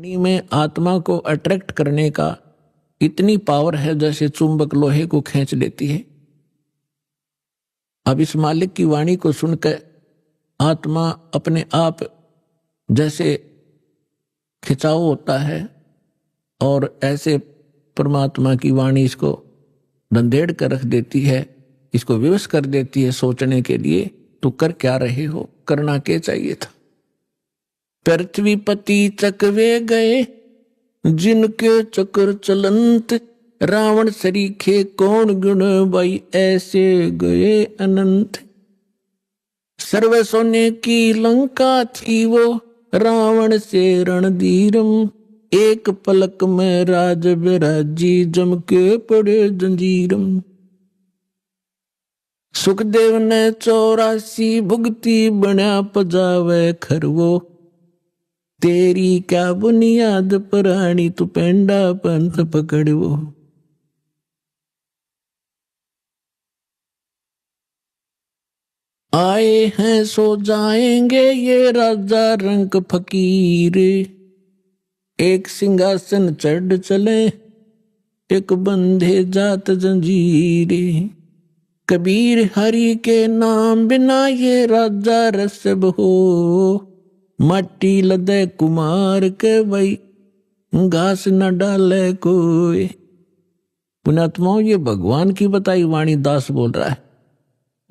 वाणी में आत्मा को अट्रैक्ट करने का इतनी पावर है जैसे चुंबक लोहे को खींच लेती है। अब इस मालिक की वाणी को सुनकर आत्मा अपने आप जैसे खिंचाव होता है और ऐसे परमात्मा की वाणी इसको धंधेड़ कर रख देती है, इसको विवश कर देती है सोचने के लिए। तो कर क्या रहे हो, करना क्या चाहिए था। पृथ्वीपति चकवे गए जिनके चक्र चलंत, रावण सरीखे कौन गुण भाई ऐसे गए अनंत। सर्व सोने की लंका थी वो रावण से रणधीरम, एक पलक में राज बिराजी जम के पड़े जंजीरम। सुखदेव ने 84 भुगती बना पजावे खरवो, तेरी क्या बुनियाद प्राणी तू पेंडा पंथ पकड़वो। आए हैं सो जाएंगे ये राजा रंग फकीर, एक सिंहासन चढ़ चले एक बंधे जात जंजीरे। कबीर हरि के नाम बिना ये राजा रसब हो, मट्टी लदे कुमार के भाई घास न डाले कोई। पुण्यात्माओं, ये भगवान की बताई वाणी दास बोल रहा है,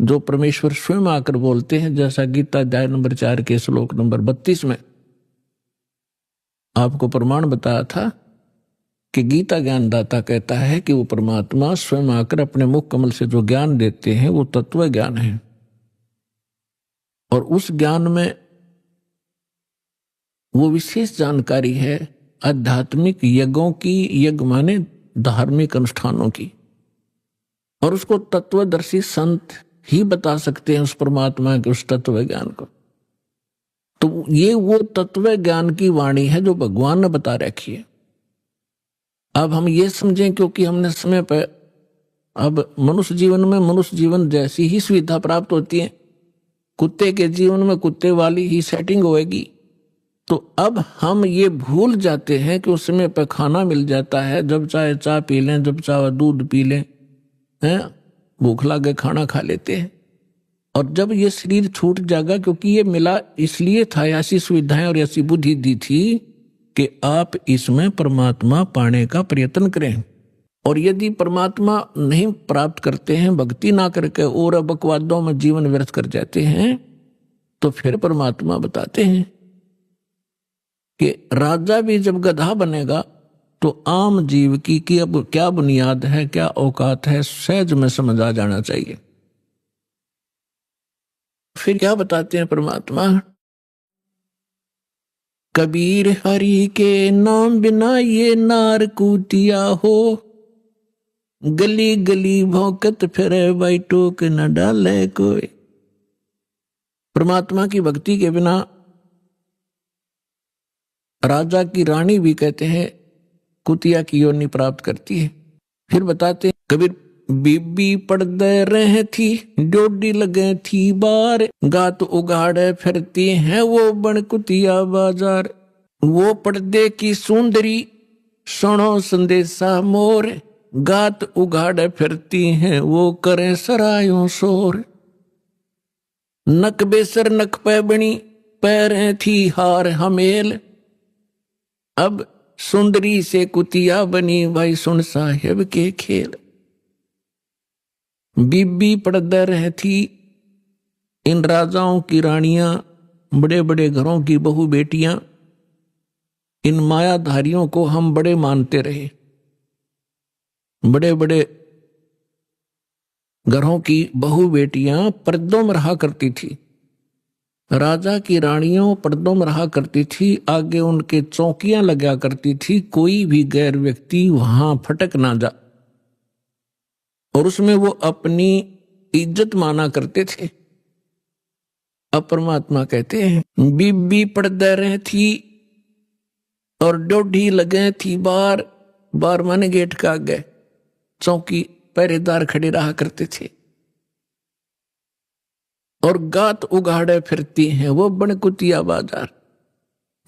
जो परमेश्वर स्वयं आकर बोलते हैं। जैसा गीता अध्याय नंबर 4 के श्लोक नंबर 32 में आपको प्रमाण बताया था कि गीता ज्ञानदाता कहता है कि वो परमात्मा स्वयं आकर अपने मुख कमल से जो ज्ञान देते हैं वो तत्व ज्ञान है। और उस ज्ञान में वो विशेष जानकारी है आध्यात्मिक यज्ञों की, यज्ञ माने धार्मिक अनुष्ठानों की। और उसको तत्वदर्शी संत ही बता सकते हैं उस परमात्मा के उस तत्व ज्ञान को। तो ये वो तत्व ज्ञान की वाणी है जो भगवान ने बता रखी है। अब हम ये समझें, क्योंकि हमने समय पर अब मनुष्य जीवन में मनुष्य जीवन जैसी ही सुविधा प्राप्त होती है, कुत्ते के जीवन में कुत्ते वाली ही सेटिंग होएगी। तो अब हम ये भूल जाते हैं कि उस समय पर खाना मिल जाता है, जब चाहे चाय पी लें, जब चाहे दूध पी लें, हैं भूख लगे खाना खा लेते हैं। और जब ये शरीर छूट जाएगा, क्योंकि ये मिला इसलिए था, ऐसी सुविधाएं और ऐसी बुद्धि दी थी कि आप इसमें परमात्मा पाने का प्रयत्न करें। और यदि परमात्मा नहीं प्राप्त करते हैं, भक्ति ना करके और बकवादों में जीवन व्यर्थ कर जाते हैं, तो फिर परमात्मा बताते हैं कि राजा भी जब गधा बनेगा तो आम जीव की अब क्या बुनियाद है, क्या औकात है, सहज में समझ आ जाना चाहिए। फिर क्या बताते हैं परमात्मा, कबीर हरि के नाम बिना ये नार कूतिया हो, गली गली भौंकत फिरे भाई टोक न डाले कोई। परमात्मा की भक्ति के बिना राजा की रानी भी कहते हैं कुतिया की योनि प्राप्त करती है। फिर बताते हैं, कबीर बीबी पड़दे रहे थी डोडी लगे थी बार, गात उगाड़े फिरती हैं वो बन कुतिया बाजार। वो पर्दे की सुंदरी सुनो संदेशा मोर, गात उगाड़े फिरती हैं वो करें सरायों शोर। नक बेसर नक पे बनी पैरें थी हार हमेल, अब सुंदरी से कुतिया बनी भाई सुन साहेब के खेल। बीबी पड़दे रहे थी, इन राजाओं की रानियां, बड़े बड़े घरों की बहू बेटियां, इन मायाधारियों को हम बड़े मानते रहे। बड़े बड़े घरों की बहू बेटियां पर्दों में रहा करती थी, राजा की रानियों पर्दों में रहा करती थी, आगे उनके चौकियां लगा करती थी, कोई भी गैर व्यक्ति वहां फटक ना जा। और उसमें वो अपनी इज्जत माना करते थे। अब परमात्मा कहते हैं, बीबी पर्दे रहे थी और डोडी लगे थी बार, बार माने गेट का आगे चौकी पहरेदार खड़े रहा करते थे। और गात उगाड़े फिरती हैं वो बनकुतिया बाजार,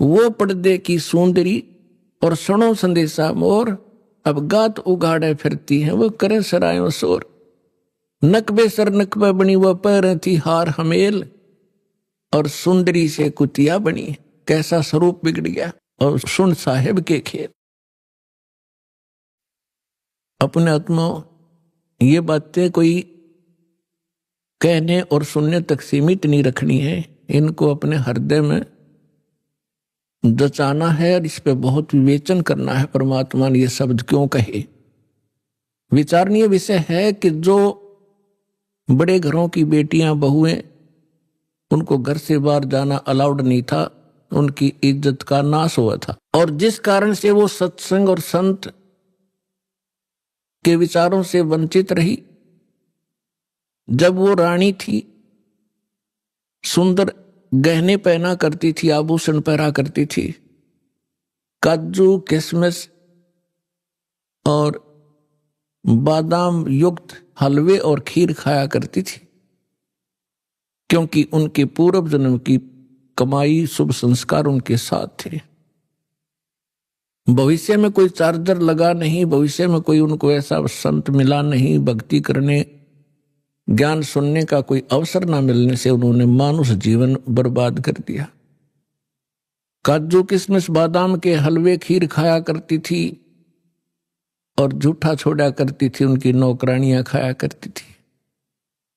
वो पर्दे की सुंदरी और सुनो संदेशा मोर, अब गात उगाड़े फिरती हैं वो करे सरायों शोर। नकबे सर नकबे बनी वो पैर थी हार हमेल, और सुंदरी से कुतिया बनी, कैसा स्वरूप बिगड़ गया। और सुन साहेब के खेल। अपने आत्मा ये बातें कोई कहने और सुनने तक सीमित नहीं रखनी है, इनको अपने हृदय में जचाना है और इस पे बहुत विवेचन करना है। परमात्मा ने ये शब्द क्यों कहे। विचारणीय विषय है कि जो बड़े घरों की बेटियां बहुएं, उनको घर से बाहर जाना अलाउड नहीं था, उनकी इज्जत का नाश हुआ था। और जिस कारण से वो सत्संग और संत के विचारों से वंचित रही। जब वो रानी थी, सुंदर गहने पहना करती थी, आभूषण पहना करती थी, काजू किशमिश और बादाम युक्त हलवे और खीर खाया करती थी, क्योंकि उनके पूर्व जन्म की कमाई शुभ संस्कार उनके साथ थे। भविष्य में कोई चार्जर लगा नहीं, भविष्य में कोई उनको ऐसा संत मिला नहीं, भक्ति करने ज्ञान सुनने का कोई अवसर ना मिलने से उन्होंने मानुष जीवन बर्बाद कर दिया। काजू किशमिश बादाम के हलवे खीर खाया करती थी और झूठा छोड़ा करती थी, उनकी नौकरानियां खाया करती थी।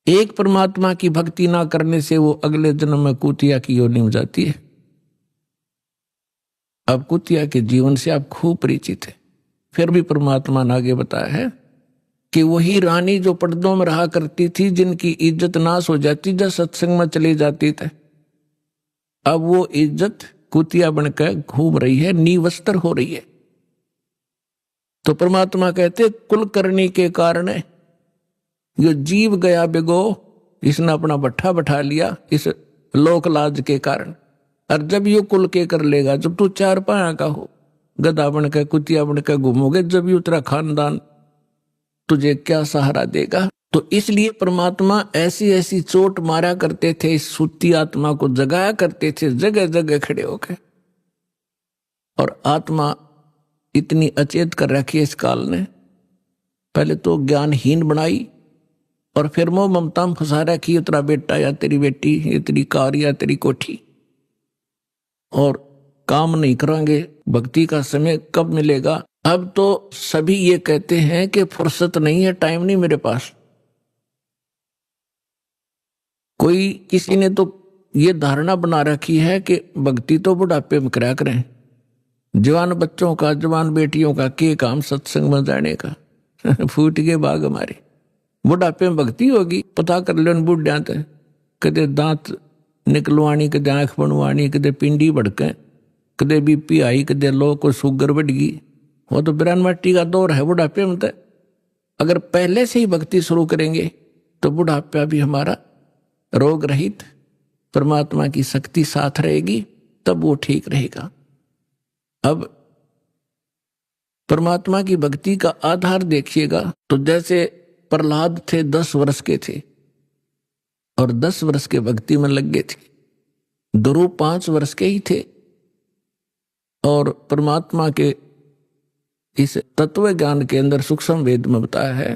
एक परमात्मा की भक्ति ना करने से वो अगले जन्म में कुतिया की योनि में जाती है। अब कुतिया के जीवन से आप खूब परिचित है। फिर भी परमात्मा ने आगे बताया है कि वही रानी जो पर्दों में रहा करती थी, जिनकी इज्जत नाश हो जाती जब सत्संग में चली जाती थी, अब वो इज्जत कुतिया बनकर घूम रही है, निवस्त्र हो रही है। तो परमात्मा कहते कुल करने के कारण जो जीव गया बिगो, इसने अपना भट्ठा बैठा लिया इस लोक लाज के कारण। और जब ये कुल के कर लेगा, जब तू चार पाया का हो, गधा बनकर कुतिया बनकर घूमोगे, जब ये तेरा खानदान तुझे क्या सहारा देगा। तो इसलिए परमात्मा ऐसी ऐसी चोट मारा करते थे, इस सूती आत्मा को जगाया करते थे जगह जगह खड़े होकर। और आत्मा इतनी अचेत कर रखी है इस काल ने, पहले तो ज्ञानहीन बनाई और फिर मोह ममता में फंसा रखी, तेरा बेटा या तेरी बेटी, ये तेरी कार या तेरी कोठी, और काम नहीं करेंगे, भक्ति का समय कब मिलेगा। अब तो सभी ये कहते हैं कि फुर्सत नहीं है, टाइम नहीं मेरे पास। कोई किसी ने तो ये धारणा बना रखी है कि भक्ति तो बुढ़ापे में करा करें। जवान बच्चों का, जवान बेटियों का के काम सत्संग में जाने का। फूट गए बाग हमारे, बुढ़ापे में भक्ति होगी। पता कर लो बुढ़िया तो कदे दांत निकलवानी, कदे आंख बनवानी, कदे पिंडी भड़के, कदे बीपी आई, कदे लो को शुगर बढ़ गई। वो तो बिरान मट्टी का दौर है बुढ़ापे में। तो अगर पहले से ही भक्ति शुरू करेंगे तो बुढ़ापा भी हमारा रोग रहित, परमात्मा की शक्ति साथ रहेगी, तब वो ठीक रहेगा। अब परमात्मा की भक्ति का आधार देखिएगा तो जैसे प्रहलाद थे 10 वर्ष के थे और 10 वर्ष के भक्ति में लग गए थे। ध्रुव 5 वर्ष के ही थे और परमात्मा के इस तत्व ज्ञान के अंदर सूक्ष्म वेद में बताया है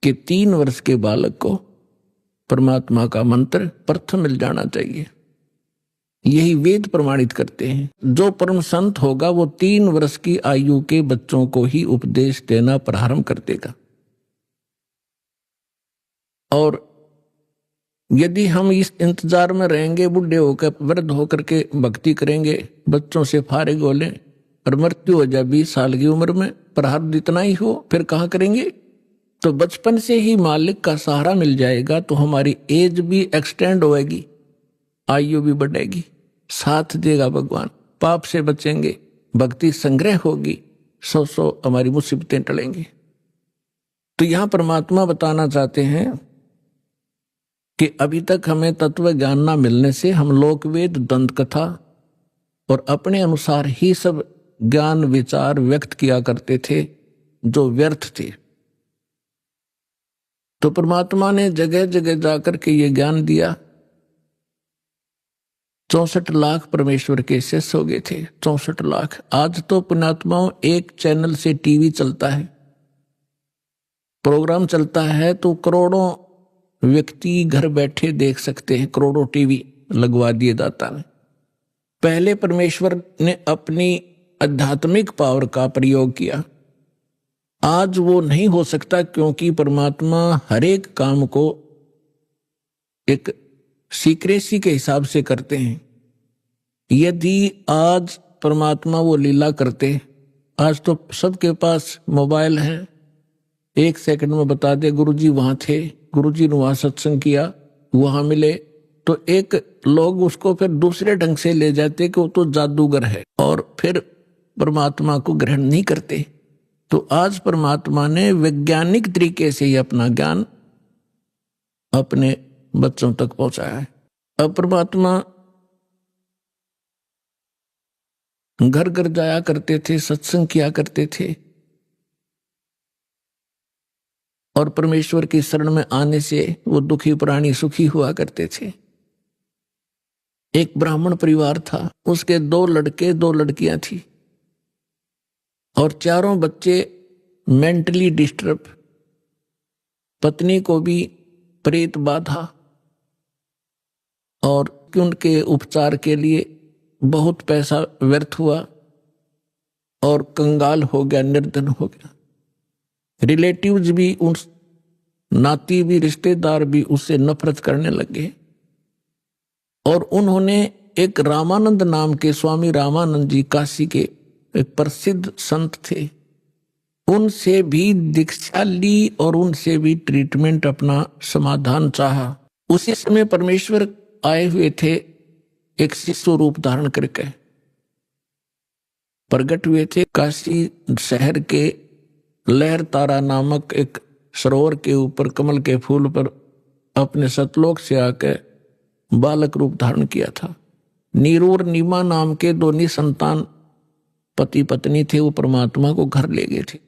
कि 3 वर्ष के बालक को परमात्मा का मंत्र प्रथम मिल जाना चाहिए। यही वेद प्रमाणित करते हैं। जो परम संत होगा वो 3 वर्ष की आयु के बच्चों को ही उपदेश देना प्रारंभ कर देगा। और यदि हम इस इंतजार में रहेंगे, बुढ़े होकर वृद्ध होकर के भक्ति करेंगे, बच्चों से फारिग हो लें और मृत्यु हो जाए 20 साल की उम्र में, प्रारब्ध इतना ही हो, फिर कहाँ करेंगे। तो बचपन से ही मालिक का सहारा मिल जाएगा तो हमारी एज भी एक्सटेंड होएगी, आयु भी बढ़ेगी, साथ देगा भगवान, पाप से बचेंगे, भक्ति संग्रह होगी, 100 हमारी मुसीबतें टलेंगी। तो यहां परमात्मा बताना चाहते हैं कि अभी तक हमें तत्व ज्ञान ना मिलने से हम लोकवेद, दंत कथा और अपने अनुसार ही सब ज्ञान विचार व्यक्त किया करते थे जो व्यर्थ थे। तो परमात्मा ने जगह जगह जाकर के ये ज्ञान दिया 64 लाख परमेश्वर के शिष्य हो गए थे। 64 लाख। आज तो पुण्यात्माओं एक चैनल से टीवी चलता है, प्रोग्राम चलता है तो करोड़ों व्यक्ति घर बैठे देख सकते हैं। करोड़ों टीवी लगवा दिए दाता ने। पहले परमेश्वर ने अपनी आध्यात्मिक पावर का प्रयोग किया। आज वो नहीं हो सकता, क्योंकि परमात्मा हर एक काम को एक सीक्रेसी के हिसाब से करते हैं। यदि आज परमात्मा वो लीला करते, आज तो सबके पास मोबाइल है, 1 सेकंड में बता दे गुरुजी वहां थे, गुरुजी ने वहां सत्संग किया, वहां मिले, तो एक लोग उसको फिर दूसरे ढंग से ले जाते कि वो तो जादूगर है, और फिर परमात्मा को ग्रहण नहीं करते। तो आज परमात्मा ने वैज्ञानिक तरीके से ही अपना ज्ञान अपने बच्चों तक पहुंचाया है। अब परमात्मा घर घर जाया करते थे, सत्संग किया करते थे, और परमेश्वर की शरण में आने से वो दुखी प्राणी सुखी हुआ करते थे। एक ब्राह्मण परिवार था, उसके 2 लड़के 2 लड़कियां थी, और चारों बच्चे मेंटली डिस्टर्ब। पत्नी को भी प्रेत बाधा, और उनके उपचार के लिए बहुत पैसा व्यर्थ हुआ, और कंगाल हो गया, निर्धन हो गया। रिलेटिव्स भी, उस नाती भी, रिश्तेदार भी उससे नफरत करने लगे। और उन्होंने एक रामानंद नाम के, स्वामी रामानंद जी काशी के एक प्रसिद्ध संत थे, उनसे भी दीक्षा ली और उनसे भी ट्रीटमेंट, अपना समाधान चाहा। उसी समय परमेश्वर आए हुए थे, एक शिशु रूप धारण करके प्रकट हुए थे। काशी शहर के लहर तारा नामक एक सरोवर के ऊपर कमल के फूल पर अपने सतलोक से आकर बालक रूप धारण किया था। नीरू और नीमा नाम के 2 निसंतान पति पत्नी थे, वो परमात्मा को घर ले गए थे।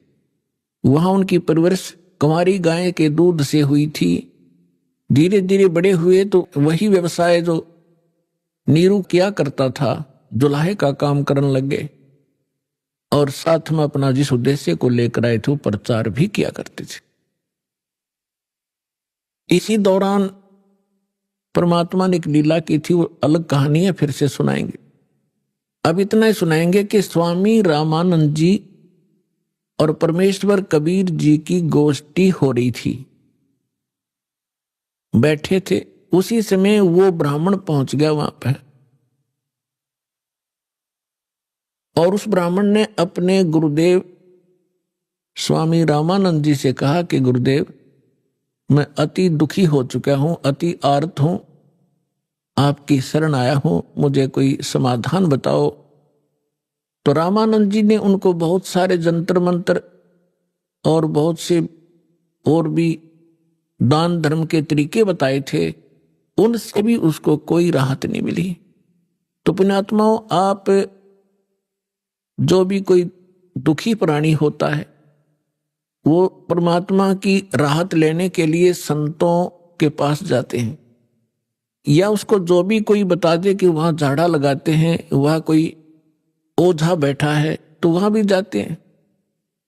वहां उनकी परवरिश कुंवारी गाय के दूध से हुई थी। धीरे धीरे बड़े हुए तो वही व्यवसाय जो नीरू किया करता था, जुलाहे का काम करने लगे, और साथ में अपना जिस उद्देश्य को लेकर आए थे वो प्रचार भी किया करते थे। इसी दौरान परमात्मा ने एक लीला की थी, वो अलग कहानी है, फिर से सुनाएंगे। अब इतना ही सुनाएंगे कि स्वामी रामानंद जी और परमेश्वर कबीर जी की गोष्ठी हो रही थी, बैठे थे। उसी समय वो ब्राह्मण पहुंच गया वहां पर, और उस ब्राह्मण ने अपने गुरुदेव स्वामी रामानंद जी से कहा कि गुरुदेव, मैं अति दुखी हो चुका हूं, अति आर्त हूं, आपकी शरण आया हूं, मुझे कोई समाधान बताओ। तो रामानंद जी ने उनको बहुत सारे जंतर मंत्र और बहुत से और भी दान धर्म के तरीके बताए थे, उनसे भी उसको कोई राहत नहीं मिली। तो पुण्यात्माओं, आप जो भी कोई दुखी प्राणी होता है, वो परमात्मा की राहत लेने के लिए संतों के पास जाते हैं, या उसको जो भी कोई बता दे कि वहां झाड़ा लगाते हैं, वहां कोई ओझा बैठा है, तो वहां भी जाते हैं।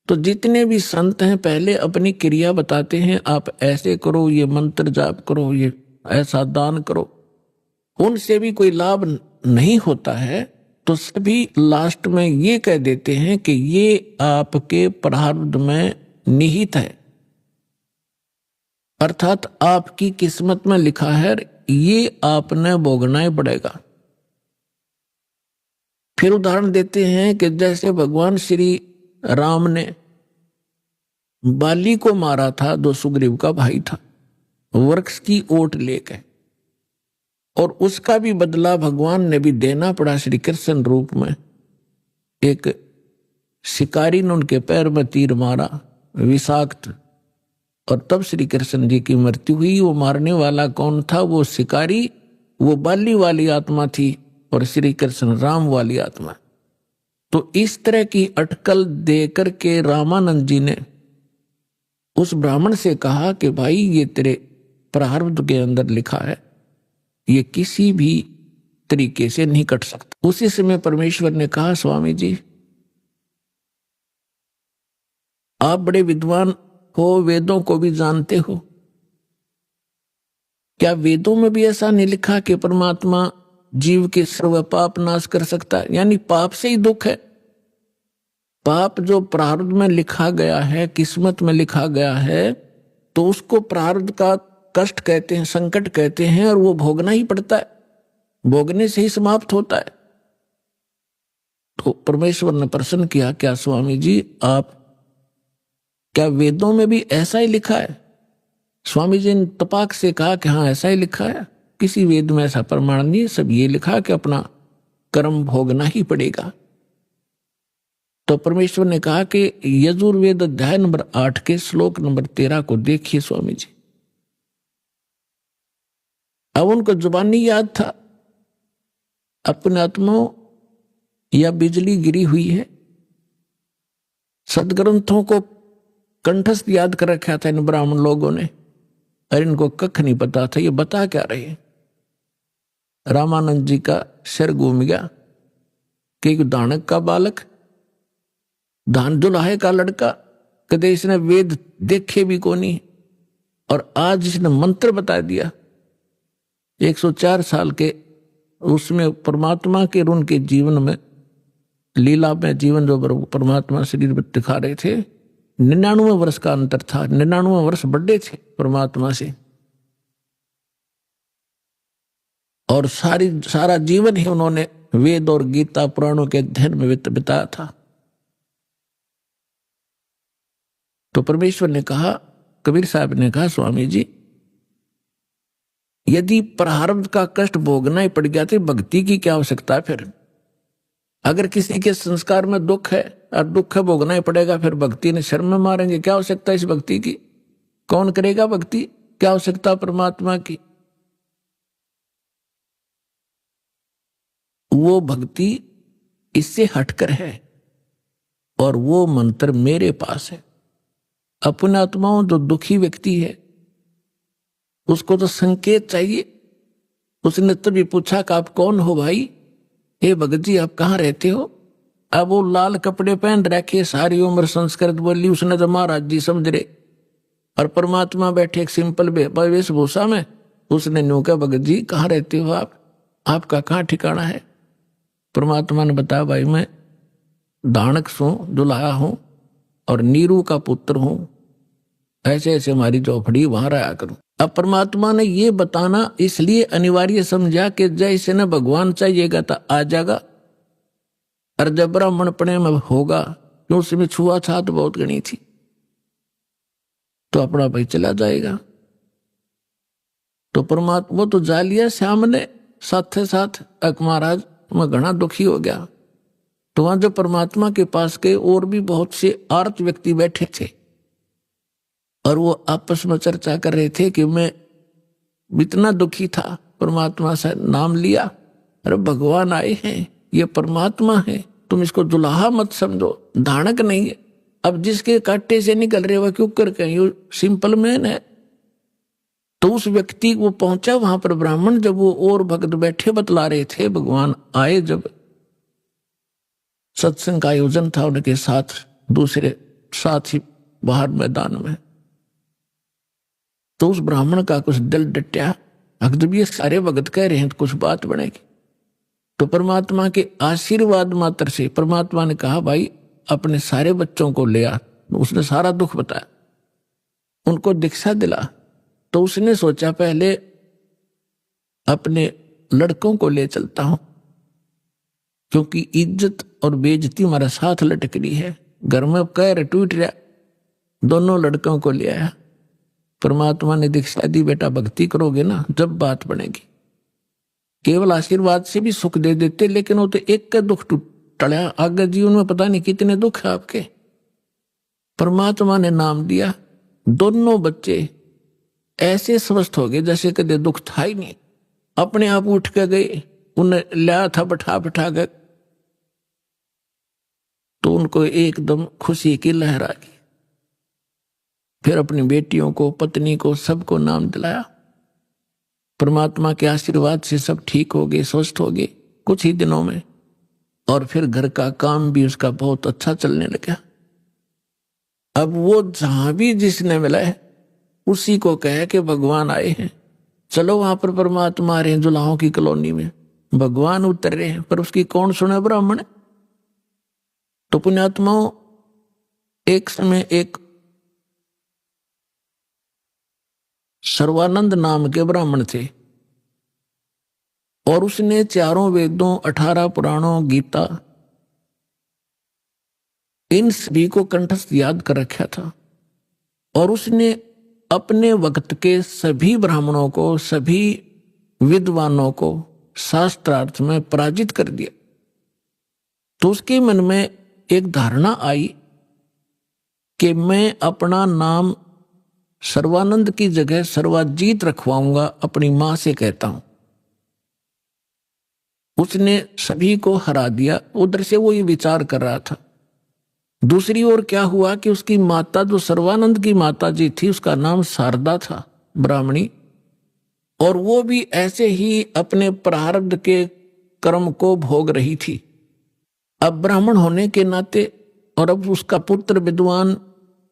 तो जितने भी संत हैं पहले अपनी क्रिया बताते हैं, आप ऐसे करो, ये मंत्र जाप करो, ये ऐसा दान करो। उनसे भी कोई लाभ नहीं होता है, तो सभी लास्ट में ये कह देते हैं कि ये आपके प्रारब्ध में निहित है, अर्थात आपकी किस्मत में लिखा है, ये आपने भोगना ही पड़ेगा। फिर उदाहरण देते हैं कि जैसे भगवान श्री राम ने बाली को मारा था, जो सुग्रीव का भाई था, वृक्ष की ओट लेकर, और उसका भी बदला भगवान ने भी देना पड़ा श्री कृष्ण रूप में। एक शिकारी ने उनके पैर में तीर मारा, विषाक्त, और तब श्री कृष्ण जी की मृत्यु हुई। वो मारने वाला कौन था? वो शिकारी, वो बाली वाली आत्मा थी, और श्री कृष्ण राम वाली आत्मा। तो इस तरह की अटकल देकर के रामानंद जी ने उस ब्राह्मण से कहा कि भाई, ये तेरे प्रारब्ध के अंदर लिखा है, ये किसी भी तरीके से नहीं कट सकता। उसी समय परमेश्वर ने कहा, स्वामी जी आप बड़े विद्वान हो, वेदों को भी जानते हो, क्या वेदों में भी ऐसा नहीं लिखा कि परमात्मा जीव के सर्व पाप नाश कर सकता है? यानी पाप से ही दुख है। पाप जो प्रारब्ध में लिखा गया है, किस्मत में लिखा गया है, तो उसको प्रारब्ध का कष्ट कहते हैं, संकट कहते हैं, और वो भोगना ही पड़ता है, भोगने से ही समाप्त होता है। तो परमेश्वर ने प्रश्न किया, क्या स्वामी जी आप, क्या वेदों में भी ऐसा ही लिखा है? स्वामी जी ने तपाक से कहा कि हाँ ऐसा ही लिखा है, किसी वेद में ऐसा प्रमाण नहीं, सब ये लिखा कि अपना कर्म भोगना ही पड़ेगा। तो परमेश्वर ने कहा कि यजुर्वेद अध्याय नंबर 8 के श्लोक नंबर 13 को देखिए स्वामी जी। अब उनको जुबानी याद था, अपने आत्माओं या बिजली गिरी हुई है, सदग्रंथों को कंठस्थ याद कर रखा था इन ब्राह्मण लोगों ने, और इनको कख नहीं पता था ये बता क्या रहे। रामानंद जी का सिर घूम गया कि दानक का बालक, धान दुलाहे का लड़का, कदे इसने वेद देखे भी को नहीं, और आज इसने मंत्र बता दिया। 104 साल के उसमें परमात्मा के उनके जीवन में, लीला में जीवन जो परमात्मा शरीर में दिखा रहे थे, 99 वर्ष का अंतर था, 99 वर्ष बड़े थे परमात्मा से, और सारा जीवन ही उन्होंने वेद और गीता पुराणों के अध्ययन में बिताया था। तो परमेश्वर ने कहा, कबीर साहब ने कहा, स्वामी जी यदि प्रारब्ध का कष्ट भोगना ही पड़ गया तो भक्ति की क्या आवश्यकता है फिर? अगर किसी के संस्कार में दुख है और दुख है भोगना ही पड़ेगा, फिर भक्ति ने शर्म में मारेंगे, क्या आवश्यकता इस भक्ति की? कौन करेगा भक्ति? क्या आवश्यकता परमात्मा की? वो भक्ति इससे हटकर है, और वो मंत्र मेरे पास है। अपने आत्माओं जो दुखी व्यक्ति है उसको तो संकेत चाहिए। उसने तभी पूछा कि आप कौन हो भाई? हे भगत जी आप कहाँ रहते हो? अब वो लाल कपड़े पहन रखे, सारी उम्र संस्कृत बोली, उसने तो महाराज जी समझ रहे, और परमात्मा बैठे एक सिंपल वेशभूषा में। उसने न्यू कहा, भगत जी कहाँ रहते हो आप, आपका कहाँ ठिकाना है? परमात्मा ने बताया, भाई मैं दानक सू दुल्हा हूं और नीरू का पुत्र हूं, ऐसे ऐसे हमारी चौपड़ी वहां रहा करूं। अब परमात्मा ने ये बताना इसलिए अनिवार्य समझा कि जैसे न भगवान चाहिएगा तो आ जाएगा, और जब ब्राह्मण पने में होगा, क्यों उसमें छुआछूत बहुत गणी थी, तो अपना भाई चला जाएगा। तो परमात्मा वो तो जा लिया श्याम ने साथ साथ, अक महाराज मैं घना दुखी हो गया। तो वहां जो परमात्मा के पास के और भी बहुत से आर्त व्यक्ति बैठे थे, और वो आपस में चर्चा कर रहे थे कि मैं इतना दुखी था, परमात्मा से नाम लिया, अरे भगवान आए हैं, ये परमात्मा है, तुम इसको दुल्हा मत समझो, धानक नहीं है। अब जिसके कांटे से निकल रहे वह क्यों कर कहीं सिंपल मैन है। तो उस व्यक्ति वो पहुंचा वहां पर ब्राह्मण, जब वो और भक्त बैठे बतला रहे थे, भगवान आए, जब सत्संग का आयोजन था उनके साथ दूसरे साथी बाहर मैदान में, तो उस ब्राह्मण का कुछ दिल डटया, जब ये सारे भगत कह रहे हैं तो कुछ बात बनेगी। तो परमात्मा के आशीर्वाद मात्र से परमात्मा ने कहा, भाई अपने सारे बच्चों को ले आ। उसने सारा दुख बताया, उनको दीक्षा दिला। तो उसने सोचा पहले अपने लड़कों को ले चलता हूं, क्योंकि इज्जत और बेइज्जती हमारा साथ लटक रही है, घर में कह टूट रहा। दोनों लड़कों को ले आया। परमात्मा ने दीक्षा दी, बेटा भक्ति करोगे ना जब बात बनेगी। केवल आशीर्वाद से भी सुख दे देते, लेकिन वो तो एक का दुख टला, आगे जीवन में पता नहीं कितने दुख है आपके। परमात्मा ने नाम दिया, दोनों बच्चे ऐसे स्वस्थ हो गए जैसे कदे दुख था ही नहीं। अपने आप उठ के गए, उन्हें लाया था बैठा बैठा कर, तो उनको एकदम खुशी की लहर आ गई। फिर अपनी बेटियों को, पत्नी को, सबको नाम दिलाया। परमात्मा के आशीर्वाद से सब ठीक हो गए, स्वस्थ हो गए कुछ ही दिनों में। और फिर घर का काम भी उसका बहुत अच्छा चलने लगा। अब वो जहां भी जिसने मिला है उसी को कहे कि भगवान आए हैं, चलो वहां पर परमात्मा आ रहे हैं जुलाहों की कॉलोनी में, भगवान उतर रहे हैं। पर उसकी कौन सुने? ब्राह्मण। तो पुण्यात्माओं, एक समय एक सर्वानंद नाम के ब्राह्मण थे और उसने चारों वेदों, 18 पुराणों, गीता, इन सभी को कंठस्थ याद कर रखा था। और उसने अपने वक्त के सभी ब्राह्मणों को, सभी विद्वानों को शास्त्रार्थ में पराजित कर दिया। तो उसके मन में एक धारणा आई कि मैं अपना नाम सर्वानंद की जगह सर्वाजीत रखवाऊंगा, अपनी मां से कहता हूं। उसने सभी को हरा दिया। उधर से वो ये विचार कर रहा था। दूसरी ओर क्या हुआ कि उसकी माता, जो सर्वानंद की माता जी थी, उसका नाम शारदा था, ब्राह्मणी, और वो भी ऐसे ही अपने प्रारब्ध के कर्म को भोग रही थी। अब ब्राह्मण होने के नाते, और अब उसका पुत्र विद्वान,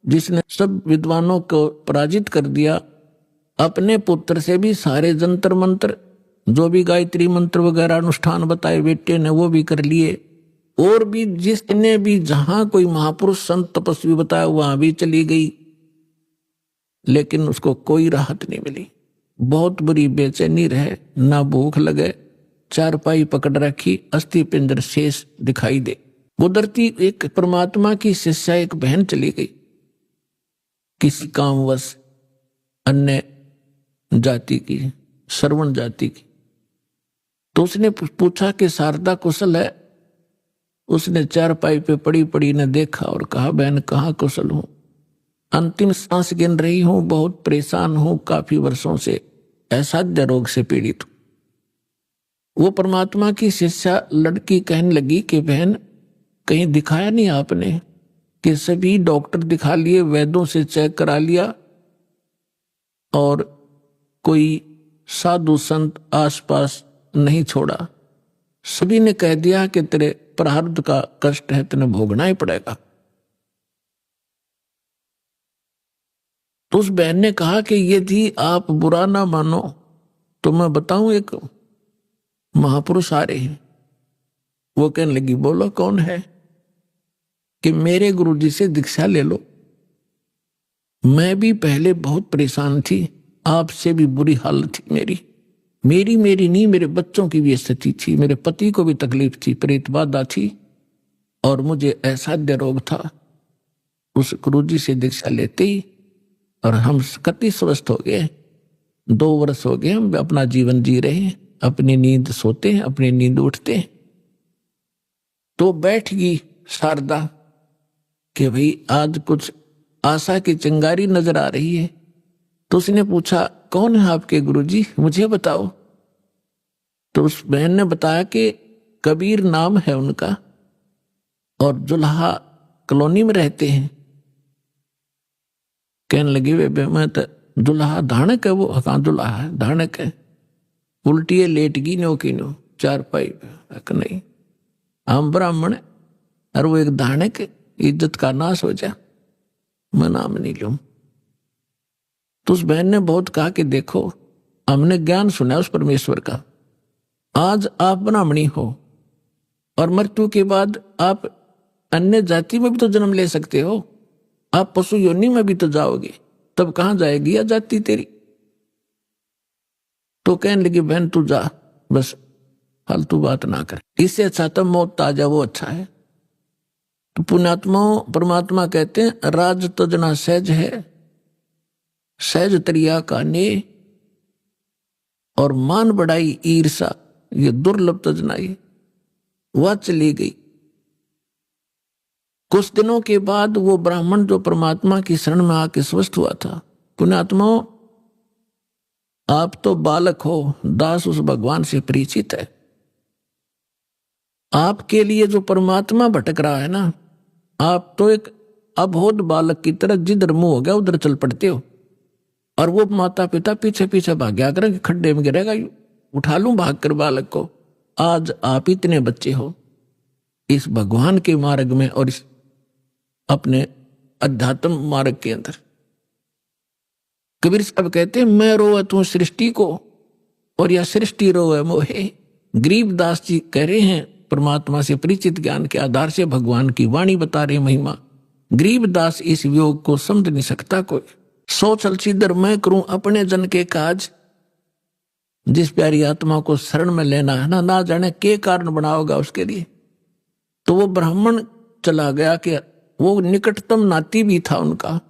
जिसने सब विद्वानों को पराजित कर दिया, अपने पुत्र से भी सारे जंतर मंत्र, जो भी गायत्री मंत्र वगैरह अनुष्ठान बताए बेटे ने, वो भी कर लिए। और भी जिसने भी जहां कोई महापुरुष संत तपस्वी बताया वहां भी चली गई, लेकिन उसको कोई राहत नहीं मिली। बहुत बुरी बेचैनी रहे, ना भूख लगे, चारपाई पकड़ रखी, अस्थि पिंजर शेष दिखाई दे। उधरती एक परमात्मा की शिष्या, एक बहन चली गई किसी कामवश, अन्य जाति की, श्रवण जाति की। तो उसने पूछा कि शारदा कुशल है? उसने चारपाई पे पड़ी पड़ी ने देखा और कहा, बहन कहाँ कुशल हूं, अंतिम सांस गिन रही हूं, बहुत परेशान हूं, काफी वर्षों से असाध्य रोग से पीड़ित हूं। वो परमात्मा की शिष्या लड़की कहने लगी कि बहन कहीं दिखाया नहीं आपने? कि सभी डॉक्टर दिखा लिए, वैद्यों से चेक करा लिया, और कोई साधु संत आसपास नहीं छोड़ा। सभी ने कह दिया कि तेरे प्रारब्ध का कष्ट है, तेने भोगना ही पड़ेगा। तो उस बहन ने कहा कि यदि आप बुरा ना मानो तो मैं बताऊं, एक महापुरुष आ रहे हैं। वो कहने लगी, बोलो कौन है? कि मेरे गुरुजी से दीक्षा ले लो। मैं भी पहले बहुत परेशान थी, आपसे भी बुरी हालत थी मेरी नहीं, मेरे बच्चों की भी स्थिति थी, मेरे पति को भी तकलीफ थी, प्रेत बाधा थी, और मुझे असाध्य रोग था। उस गुरुजी से दीक्षा लेते ही और हम कति स्वस्थ हो गए। 2 वर्ष हो गए हम अपना जीवन जी रहे हैं, अपनी नींद सोते हैं, अपनी नींद उठते हैं। तो बैठ गई शारदा कि भाई आज कुछ आशा की चिंगारी नजर आ रही है। तो उसने पूछा, कौन है आपके गुरुजी, मुझे बताओ। तो उस बहन ने बताया कि कबीर नाम है उनका, और जुल्हा कॉलोनी में रहते हैं। कहने लगी, वे मैं तो दुल्हा धानक है, वो कहाँ दुल्हा है, धानक है, उल्टी लेट गई नो की नो चारपाई पे। नहीं, हम ब्राह्मण है और वो एक धानक, इज्जत का नाश हो जा, मैं नाम नहीं लूं। तो उस बहन ने बहुत कहा कि देखो, हमने ज्ञान सुना उस परमेश्वर का, आज आप ब्राह्मणी हो और मृत्यु के बाद आप अन्य जाति में भी तो जन्म ले सकते हो, आप पशु योनि में भी तो जाओगे, तब कहां जाएगी या जाति तेरी। तो कहने लगी, बहन तू जा, बस फालतू बात ना कर, इससे अच्छा तो मौत ताजा, वो अच्छा है। तो पुण्यात्माओं, परमात्मा कहते हैं, राज तजना सहज है, सहज तरिया का ने, और मान बढ़ाई ईर्षा, ये दुर्लभ तजनाई। वह चली गई। कुछ दिनों के बाद वो ब्राह्मण जो परमात्मा की शरण में आके स्वस्थ हुआ था। पुण्यात्माओं, आप तो बालक हो, दास उस भगवान से परिचित है। आपके लिए जो परमात्मा भटक रहा है ना, आप तो एक अबोध बालक की तरह जिधर मुंह हो गया उधर चल पड़ते हो। और वो माता पिता पीछे पीछे भाग्या करें कि खड्डे में गिरेगा, उठा लूं भाग कर बालक को। आज आप इतने बच्चे हो इस भगवान के मार्ग में और इस अपने अध्यात्म मार्ग के अंदर। कबीर साहब कहते हैं, मैं रोए तू सृष्टि को और यह सृष्टि रोए मोहे। गरीबदास जी कह रहे हैं, परमात्मा से परिचित ज्ञान के आधार से भगवान की वाणी बता रहे महिमा। गरीबदास इस वियोग को समझ नहीं सकता कोई। सो चल सीधर मैं करूं अपने जन के काज। जिस प्यारी आत्मा को शरण में लेना है ना जाने के कारण बना होगा उसके लिए। तो वो ब्राह्मण चला गया कि वो निकटतम नाती भी था उनका।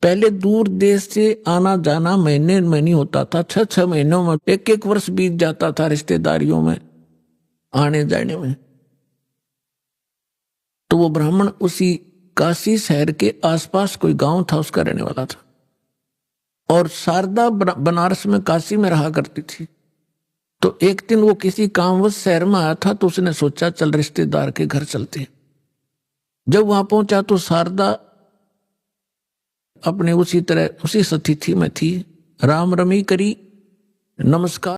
पहले दूर देश से आना जाना महीने में नहीं होता था, 6-6 महीनों में 1-1 वर्ष बीत जाता था रिश्तेदारियों में आने जाने में। तो वो ब्राह्मण उसी काशी शहर के आसपास कोई गांव था उसका रहने वाला था। और शारदा बनारस में काशी में रहा करती थी। तो एक दिन वो किसी कामवश शहर में आया था, तो उसने सोचा चल रिश्तेदार के घर चलते। जब वहां पहुंचा तो शारदा अपने उसी तरह उसी स्थिति में थी। राम रमी करी, नमस्कार।